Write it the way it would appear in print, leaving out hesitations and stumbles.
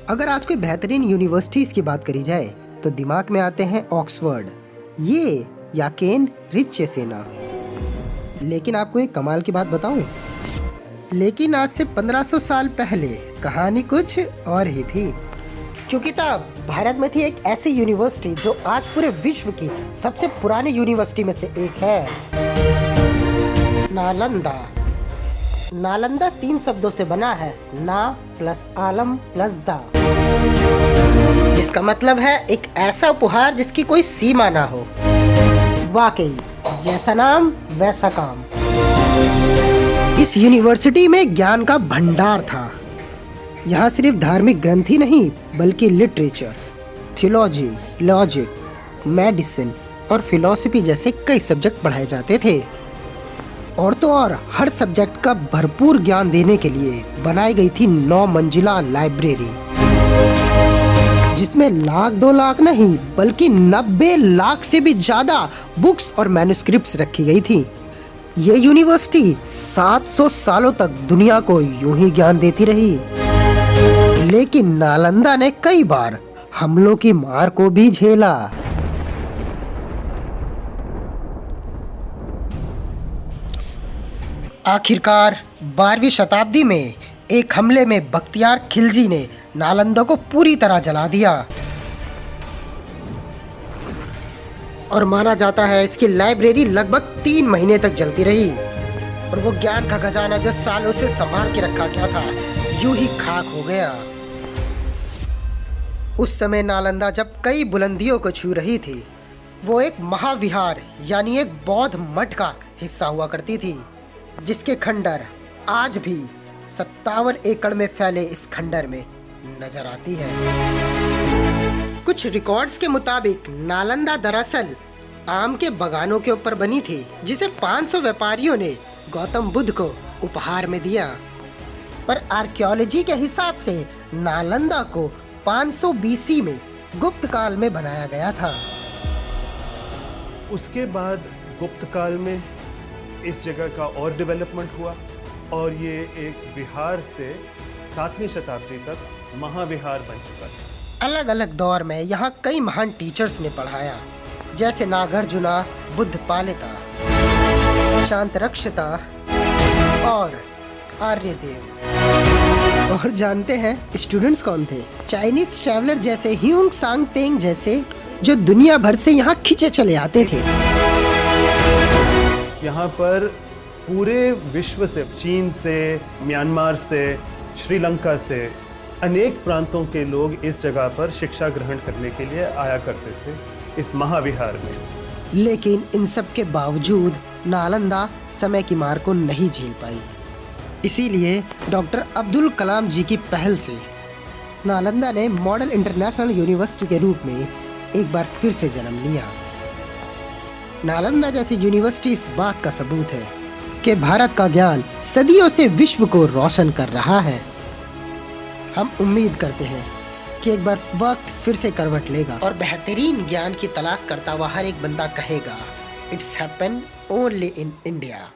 अगर आज कोई बेहतरीन यूनिवर्सिटीज की बात करी जाए तो दिमाग में आते हैं ऑक्सफोर्ड, ये या केन रिच सेना। लेकिन आपको एक कमाल की बात बताऊं, लेकिन आज से 1500 साल पहले कहानी कुछ और ही थी। क्योंकि तब भारत में थी एक ऐसी यूनिवर्सिटी जो आज पूरे विश्व की सबसे पुरानी यूनिवर्सिटी में से एक है, नालंदा। नालंदा 3 शब्दों से बना है, ना प्लस आलम प्लस दा, जिसका मतलब है एक ऐसा उपहार जिसकी कोई सीमा ना हो। वाकई जैसा नाम वैसा काम। इस यूनिवर्सिटी में ज्ञान का भंडार था। यहाँ सिर्फ धार्मिक ग्रंथ ही नहीं बल्कि लिटरेचर, थियोलॉजी, लॉजिक, मेडिसिन और फिलॉसफी जैसे कई सब्जेक्ट पढ़ाए जाते थे। और तो और हर सब्जेक्ट का भरपूर ज्ञान देने के लिए बनाई गई थी 9 मंजिला लाइब्रेरी, जिसमें लाख 2 लाख नहीं बल्कि 90 लाख से भी ज्यादा बुक्स और मैन्युस्क्रिप्ट्स रखी गई थी। ये यूनिवर्सिटी 700 सालों तक दुनिया को यूं ही ज्ञान देती रही, लेकिन नालंदा ने कई बार हमलों की मार को भी झेला। आखिरकार 12वीं शताब्दी में एक हमले में बख्तियार खिलजी ने नालंदा को पूरी तरह जला दिया और माना जाता है इसकी लाइब्रेरी लगभग 3 महीने तक जलती रही और वो ज्ञान का खजाना जो सालों से संभाल के रखा गया था यूं ही खाक हो गया। उस समय नालंदा जब कई बुलंदियों को छू रही थी, वो एक महाविहार यानी एक बौद्ध मठ का हिस्सा हुआ करती थी, जिसके खंडर आज भी 57 एकड़ में फैले इस खंडर में नजर आती है। कुछ रिकॉर्ड्स के मुताबिक नालंदा दरअसल आम के बगानों के ऊपर बनी थी, जिसे 500 व्यापारियों ने गौतम बुद्ध को उपहार में दिया। पर आर्कियोलॉजी के हिसाब से नालंदा को 500 BC में गुप्त काल में बनाया गया था। उसके बाद गुप्त काल में इस जगह का और डेवलपमेंट हुआ और ये एक विहार से 7वीं शताब्दी तक महाविहार बन चुका था। अलग अलग दौर में यहाँ कई महान टीचर्स ने पढ़ाया, जैसे नागार्जुना, बुद्ध पालिता, शांतरक्षता और आर्यदेव। और जानते हैं स्टूडेंट्स कौन थे? चाइनीज ट्रैवलर जैसे ह्यूंग सांग टेंग जैसे, जो दुनिया भर से यहाँ खींचे चले आते थे। यहाँ पर पूरे विश्व से, चीन से, म्यांमार से, श्रीलंका से अनेक प्रांतों के लोग इस जगह पर शिक्षा ग्रहण करने के लिए आया करते थे इस महाविहार में। लेकिन इन सब के बावजूद नालंदा समय की मार को नहीं झेल पाई। इसीलिए डॉक्टर अब्दुल कलाम जी की पहल से नालंदा ने मॉडल इंटरनेशनल यूनिवर्सिटी के रूप में एक बार फिर से जन्म लिया। नालंदा जैसी यूनिवर्सिटी इस बात का सबूत है कि भारत का ज्ञान सदियों से विश्व को रोशन कर रहा है। हम उम्मीद करते हैं कि एक बार वक्त फिर से करवट लेगा और बेहतरीन ज्ञान की तलाश करता हुआ हर एक बंदा कहेगा, it's happen only in India.